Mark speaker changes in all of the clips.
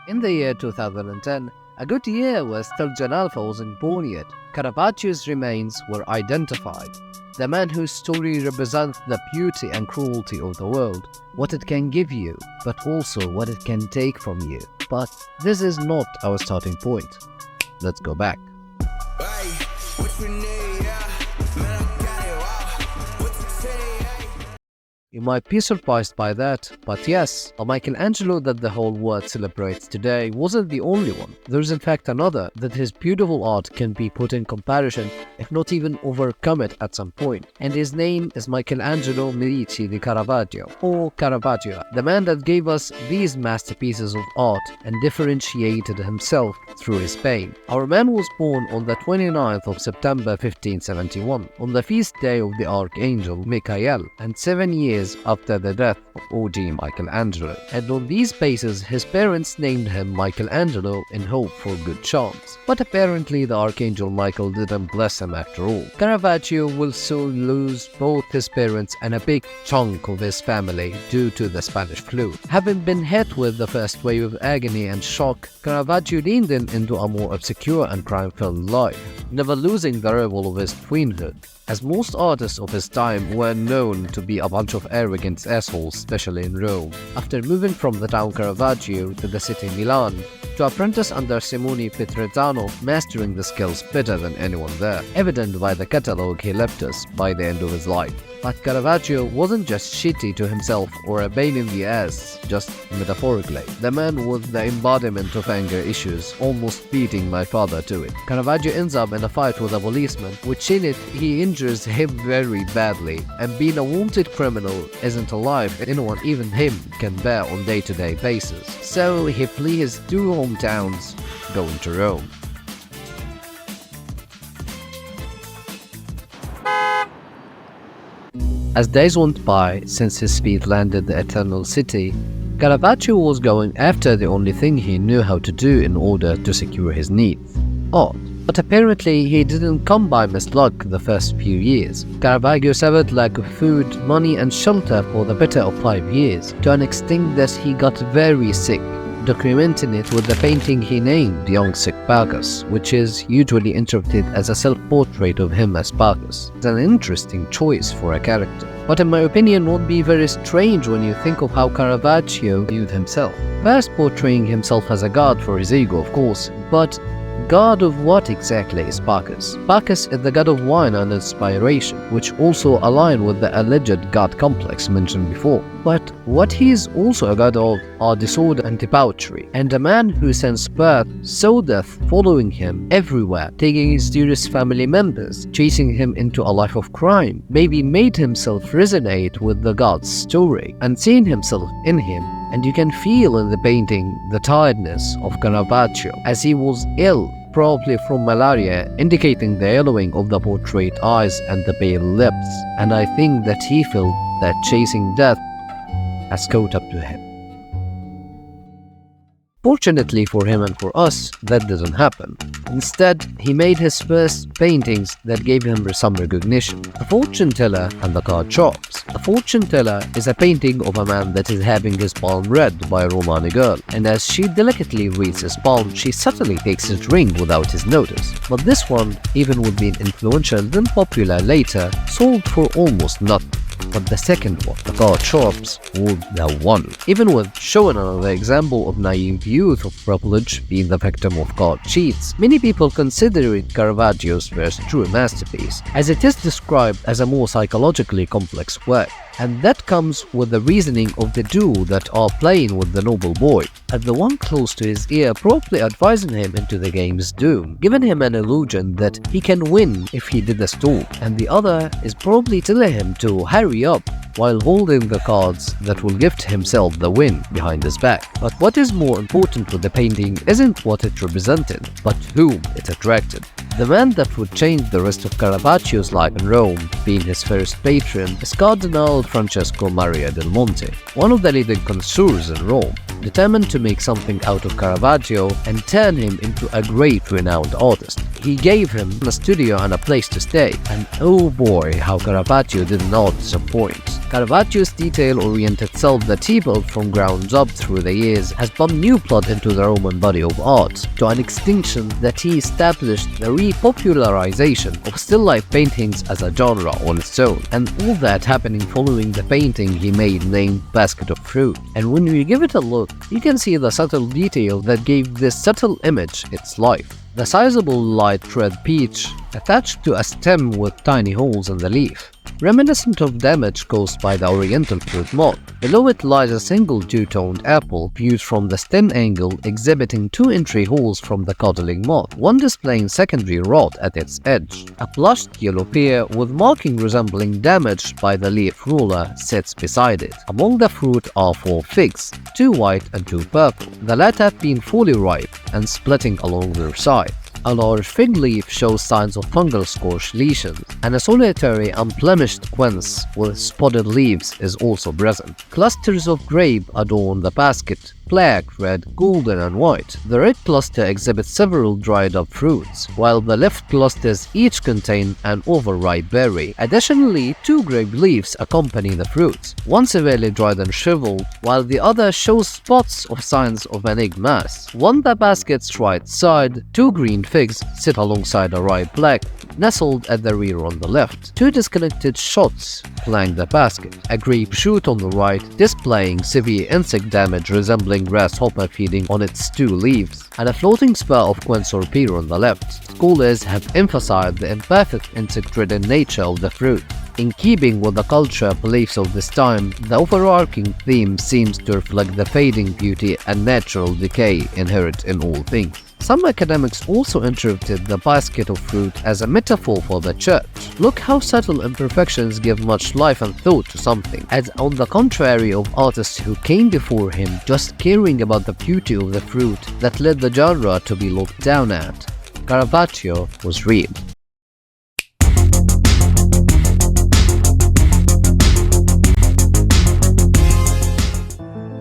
Speaker 1: In the year 2010, a good year where still John Alpha wasn't born yet, Caravaggio's remains were identified. The man whose story represents the beauty and cruelty of the world, what it can give you, but also what it can take from you. But this is not our starting point. Let's go back. You might be surprised by that, but yes, a Michelangelo that the whole world celebrates today wasn't the only one. There's in fact another that his beautiful art can be put in comparison, if not even overcome it at some point. And his name is Michelangelo Da Caravaggio, or Caravaggio, the man that gave us these masterpieces of art and differentiated himself through his pain. Our man was born on the 29th of September 1571, on the feast day of the Archangel Michael, and 7 years after the death of OG Michelangelo. And on these bases, his parents named him Michelangelo in hope for good chance. But apparently the Archangel Michael didn't bless him after all. Caravaggio will soon lose both his parents and a big chunk of his family due to the Spanish flu. Having been hit with the first wave of agony and shock, Caravaggio leaned into a more obscure and crime-filled life, never losing the revel of his tweenhood. As most artists of his time were known to be a bunch of arrogant assholes, especially in Rome. After moving from the town Caravaggio to the city Milan, to apprentice under Simone Petrezzano, mastering the skills better than anyone there, evident by the catalogue he left us by the end of his life. But Caravaggio wasn't just shitty to himself or a pain in the ass, just metaphorically. The man was the embodiment of anger issues, almost beating my father to it. Caravaggio ends up in a fight with a policeman, which in it he injures him very badly, and being a wanted criminal isn't a life anyone, even him, can bear on day-to-day basis. So he flees his two hometowns, going to Rome. As days went by since his feet landed the Eternal City, Caravaggio was going after the only thing he knew how to do in order to secure his needs: art. But apparently he didn't come by misluck the first few years. Caravaggio suffered lack of food, money and shelter for the better of 5 years, to an extent that he got very sick, documenting it with the painting he named Young Sick Bacchus, which is usually interpreted as a self-portrait of him as Bacchus. It's an interesting choice for a character, but in my opinion won't be very strange when you think of how Caravaggio viewed himself. First portraying himself as a god for his ego, of course, but god of what exactly is Bacchus? Bacchus is the god of wine and inspiration, which also align with the alleged god complex mentioned before. But what he is also a god of are disorder and debauchery, and a man who since birth saw death following him everywhere, taking his dearest family members, chasing him into a life of crime, maybe made himself resonate with the god's story and seeing himself in him. And you can feel in the painting the tiredness of Caravaggio, as he was ill, probably from malaria, indicating the yellowing of the portrait eyes and the pale lips. And I think that he felt that chasing death has caught up to him. Fortunately for him and for us, that didn't happen. Instead, he made his first paintings that gave him some recognition: The Fortune Teller and The Card Sharps. The Fortune Teller is a painting of a man that is having his palm read by a Romani girl, and as she delicately reads his palm, she subtly takes his ring without his notice. But this one, even with being influential then popular later, sold for almost nothing. But the second one, The Card Sharps, was the one. Even with showing another example of naive youth of privilege being the victim of card cheats, many people consider it Caravaggio's first true masterpiece, as it is described as a more psychologically complex work. And that comes with the reasoning of the duo that are playing with the noble boy, and the one close to his ear probably advising him into the game's doom, giving him an illusion that he can win if he did a stall, and the other is probably telling him to hurry up while holding the cards that will gift himself the win behind his back. But what is more important with the painting isn't what it represented, but whom it attracted. The man that would change the rest of Caravaggio's life in Rome, being his first patron, is Cardinal Francesco Maria del Monte, one of the leading connoisseurs in Rome, determined to make something out of Caravaggio and turn him into a great renowned artist. He gave him a studio and a place to stay, and oh boy, how Caravaggio did not disappoint. Caravaggio's detail-oriented self that he built from ground up through the years has pumped new blood into the Roman body of art, to an extinction that he established the repopularization of still life paintings as a genre on its own, and all that happening following the painting he made named Basket of Fruit. And when you give it a look, you can see the subtle detail that gave this subtle image its life. The sizable light red peach attached to a stem with tiny holes in the leaf, reminiscent of damage caused by the oriental fruit moth. Below it lies a single two-toned apple viewed from the stem angle, exhibiting two entry holes from the cuddling moth, one displaying secondary rot at its edge. A flushed yellow pear with marking resembling damage by the leaf roller sits beside it. Among the fruit are 4 figs, 2 white and 2 purple. The latter have been fully ripe and splitting along their sides. A large fig leaf shows signs of fungal scorch lesions, and a solitary unblemished quince with spotted leaves is also present. Clusters of grape adorn the basket, black, red, golden, and white. The red cluster exhibits several dried-up fruits, while the left clusters each contain an overripe berry. Additionally, 2 grape leaves accompany the fruits, one severely dried and shriveled, while the other shows spots of signs of an egg mass. On the basket's right side, 2 green figs sit alongside a ripe black, nestled at the rear on the left. 2 disconnected shots flank the basket, a grape shoot on the right displaying severe insect damage resembling grasshopper feeding on its 2 leaves, and a floating spur of quince or pear on the left. Scholars have emphasized the imperfect insect-ridden nature of the fruit. In keeping with the cultural beliefs of this time, the overarching theme seems to reflect the fading beauty and natural decay inherent in all things. Some academics also interpreted the basket of fruit as a metaphor for the church. Look how subtle imperfections give much life and thought to something, as on the contrary of artists who came before him just caring about the beauty of the fruit that led the genre to be looked down at. Caravaggio was real.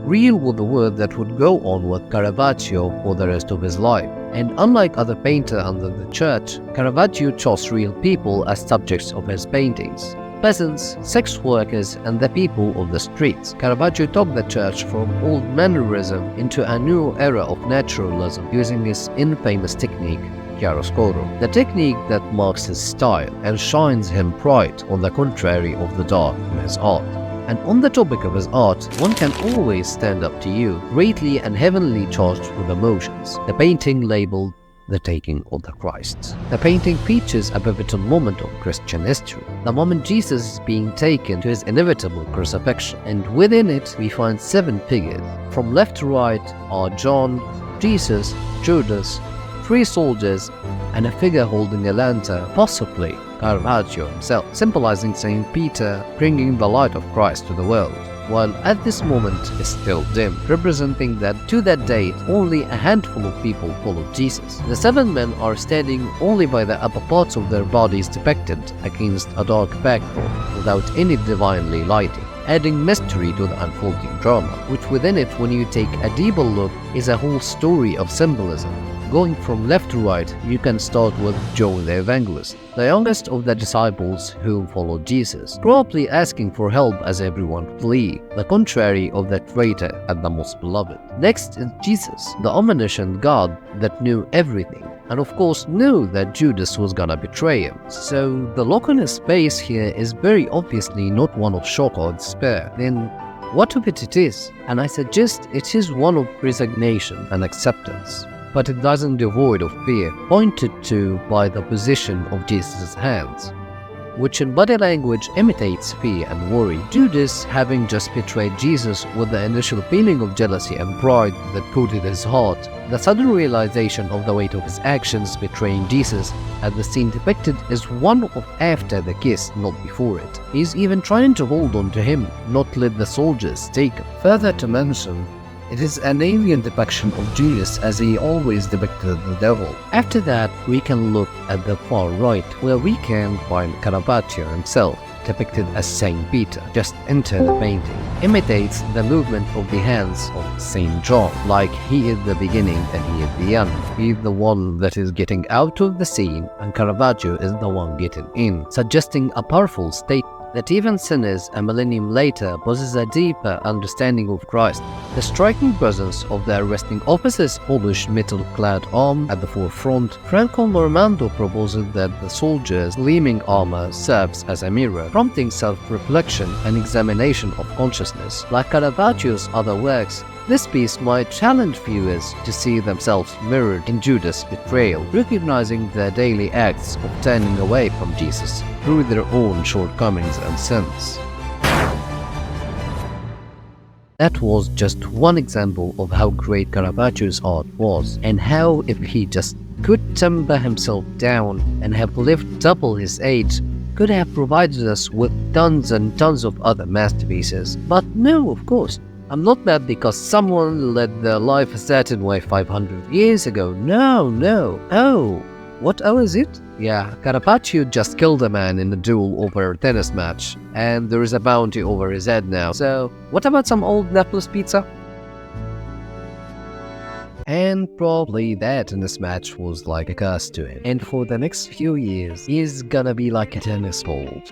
Speaker 1: Real was the word that would go on with Caravaggio for the rest of his life. And unlike other painters under the church, Caravaggio chose real people as subjects of his paintings. Peasants, sex workers, and the people of the streets. Caravaggio took the church from old mannerism into a new era of naturalism using his infamous technique, chiaroscuro, the technique that marks his style and shines him bright on the contrary of the dark in his art. And on the topic of his art, one can always stand up to you, greatly and heavenly charged with emotions. The painting labeled The Taking of the Christ. The painting features a pivotal moment of Christian history, the moment Jesus is being taken to his inevitable crucifixion, and within it we find 7 figures. From left to right are John, Jesus, Judas, 3 soldiers, and a figure holding a lantern, possibly Caravaggio himself, symbolizing Saint Peter bringing the light of Christ to the world, while at this moment is still dim, representing that to that date only a handful of people followed Jesus. The 7 men are standing only by the upper parts of their bodies depicted against a dark backdrop without any divinely lighting, adding mystery to the unfolding drama, which within it, when you take a deeper look, is a whole story of symbolism. Going from left to right, you can start with John the Evangelist, the youngest of the disciples who followed Jesus, probably asking for help as everyone flee, the contrary of the traitor and the most beloved. Next is Jesus, the omniscient God that knew everything, and of course knew that Judas was gonna betray him. So the look on his face here is very obviously not one of shock or despair. Then what of it is? And I suggest it is one of resignation and acceptance. But it doesn't devoid of fear, pointed to by the position of Jesus' hands, which in body language imitates fear and worry. Judas, having just betrayed Jesus with the initial feeling of jealousy and pride that coated his heart, the sudden realization of the weight of his actions betraying Jesus at the scene depicted is one of after the kiss, not before it. He is even trying to hold on to him, not let the soldiers take him. Further to mention, it is an alien depiction of Jesus as he always depicted the devil. After that, we can look at the far right, where we can find Caravaggio himself, depicted as Saint Peter, just enter the painting. Imitates the movement of the hands of Saint John, like he is the beginning and he is the end. He is the one that is getting out of the scene, and Caravaggio is the one getting in, suggesting a powerful statement. that even sinners a millennium later possess a deeper understanding of Christ. The striking presence of the arresting officer's polished metal-clad arm at the forefront, Franco Normando proposes that the soldier's gleaming armor serves as a mirror, prompting self-reflection and examination of consciousness. Like Caravaggio's other works, this piece might challenge viewers to see themselves mirrored in Judas' betrayal, recognizing their daily acts of turning away from Jesus through their own shortcomings and sins. That was just one example of how great Caravaggio's art was, and how, if he just could temper himself down and have lived double his age, could have provided us with tons and tons of other masterpieces. But no, of course. I'm not mad because someone led their life a certain way 500 years ago. No. Oh, what is it? Yeah, Caravaggio just killed a man in a duel over a tennis match, and there is a bounty over his head now. So, what about some old Naples pizza? And probably that in this match was like a curse to him. And for the next few years, he's gonna be like a tennis ball.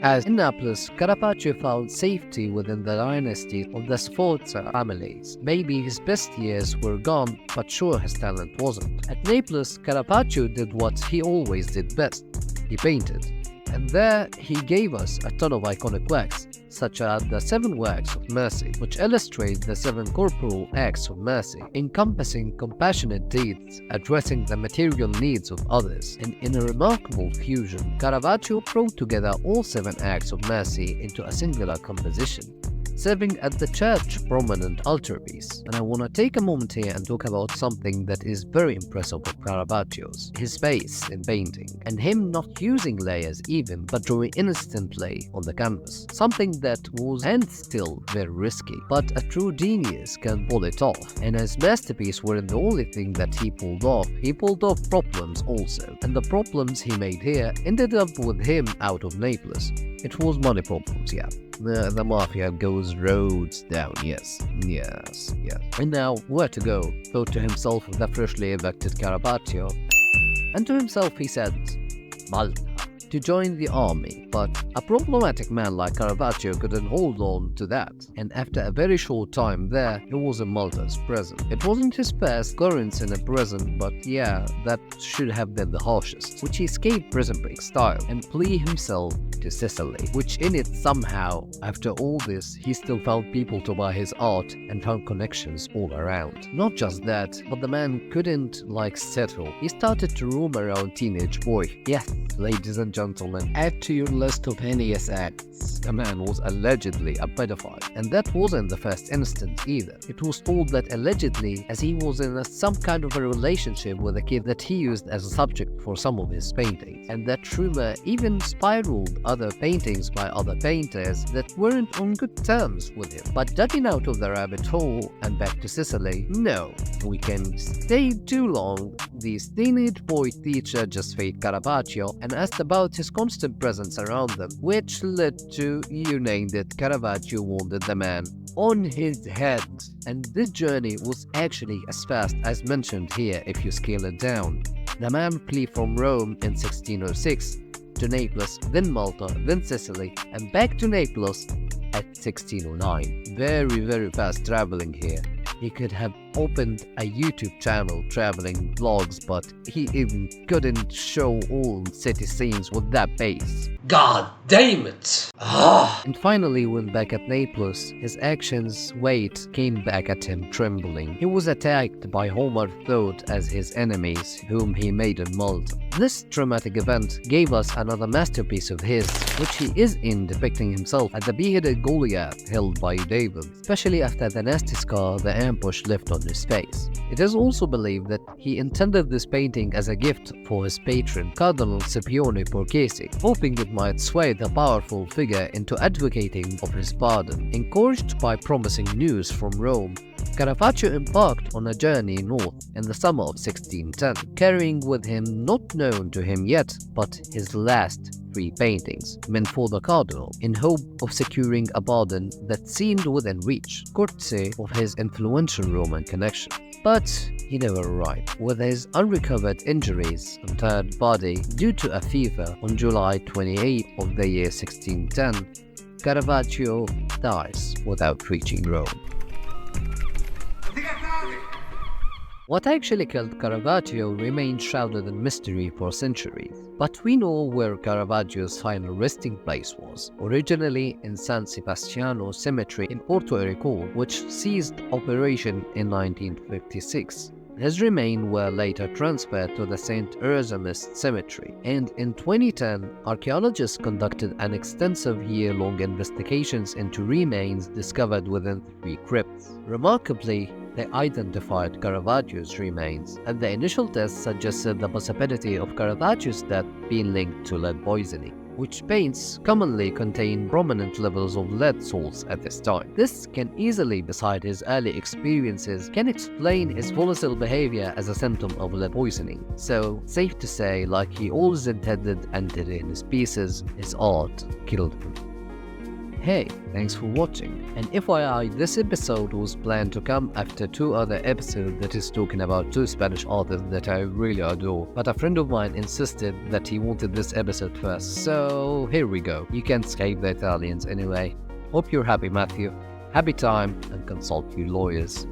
Speaker 1: As in Naples, Caravaggio found safety within the dynasty of the Sforza families. Maybe his best years were gone, but sure his talent wasn't. At Naples, Caravaggio did what he always did best. He painted. And there he gave us a ton of iconic works, such as the 7 Works of Mercy, which illustrate the 7 corporal acts of mercy, encompassing compassionate deeds, addressing the material needs of others. And in a remarkable fusion, Caravaggio brought together all 7 acts of mercy into a singular composition, serving at the church prominent altarpiece. And I want to take a moment here and talk about something that is very impressive of Caravaggio's: his space in painting, and him not using layers even, but drawing instantly on the canvas. Something that was and still very risky, but a true genius can pull it off. And his masterpiece weren't the only thing that he pulled off problems also. And the problems he made here ended up with him out of Naples. It was money problems, yeah. The mafia goes roads down, yes. And now, where to go? Thought to himself the freshly elected Caravaggio. And to himself he said, Malta, to join the army. But a problematic man like Caravaggio couldn't hold on to that. And after a very short time there, he was in Malta's prison. It wasn't his first occurrence in a prison, but yeah, that should have been the harshest, which he escaped prison break style and flee himself to Sicily, which in it somehow, after all this, he still found people to buy his art and found connections all around. Not just that, but the man couldn't settle. He started to roam around teenage boy. Yes, ladies and gentlemen, add to your list of heinous acts. The man was allegedly a pedophile, and that wasn't the first instance either. It was told that allegedly, as he was in some kind of a relationship with a kid that he used as a subject for some of his paintings, and that rumor even spiraled other paintings by other painters that weren't on good terms with him. But ducking out of the rabbit hole and back to Sicily, no, we can stay too long. The teenage boy teacher just faced Caravaggio and asked about his constant presence around them, which led to, you named it, Caravaggio wounded the man on his head. And this journey was actually as fast as mentioned here if you scale it down. The man fled from Rome in 1606 to Naples, then Malta, then Sicily, and back to Naples at 1609. Very fast traveling here. He could have opened a YouTube channel traveling vlogs, but he even couldn't show all city scenes with that pace.
Speaker 2: God damn it!
Speaker 1: And finally, when back at Naples, his actions' weight came back at him trembling. He was attacked by Homer thought as his enemies, whom he made in Malta. This traumatic event gave us another masterpiece of his, which he is in depicting himself as the beheaded Goliath held by David, especially after the nasty scar the ambush left on his face. It is also believed that he intended this painting as a gift for his patron, Cardinal Scipione Borghese, hoping it might sway the powerful figure into advocating of his pardon. Encouraged by promising news from Rome, Caravaggio embarked on a journey north in the summer of 1610, carrying with him not known to him yet, but his last 3 paintings, meant for the cardinal, in hope of securing a pardon that seemed within reach, courtesy of his influential Roman connection. But he never arrived. With his unrecovered injuries and tired body due to a fever on July 28 of the year 1610, Caravaggio dies without reaching Rome. What actually killed Caravaggio remained shrouded in mystery for centuries, but we know where Caravaggio's final resting place was, originally in San Sebastiano Cemetery in Porto Rico, which ceased operation in 1956. His remains were later transferred to the St. Erasmus Cemetery, and in 2010, archaeologists conducted an extensive year-long investigations into remains discovered within 3 crypts. Remarkably, they identified Caravaggio's remains, and the initial tests suggested the possibility of Caravaggio's death being linked to lead poisoning, which paints commonly contain prominent levels of lead salts at this time. This can easily, beside his early experiences, can explain his volatile behavior as a symptom of lead poisoning. So, safe to say, like he always intended and did in his pieces, his art killed him. Hey, thanks for watching. And FYI, this episode was planned to come after 2 other episodes that is talking about 2 Spanish artists that I really adore, but a friend of mine insisted that he wanted this episode first, so here we go. You can't escape the Italians anyway. Hope you're happy, Matthew. Happy time, and consult your lawyers.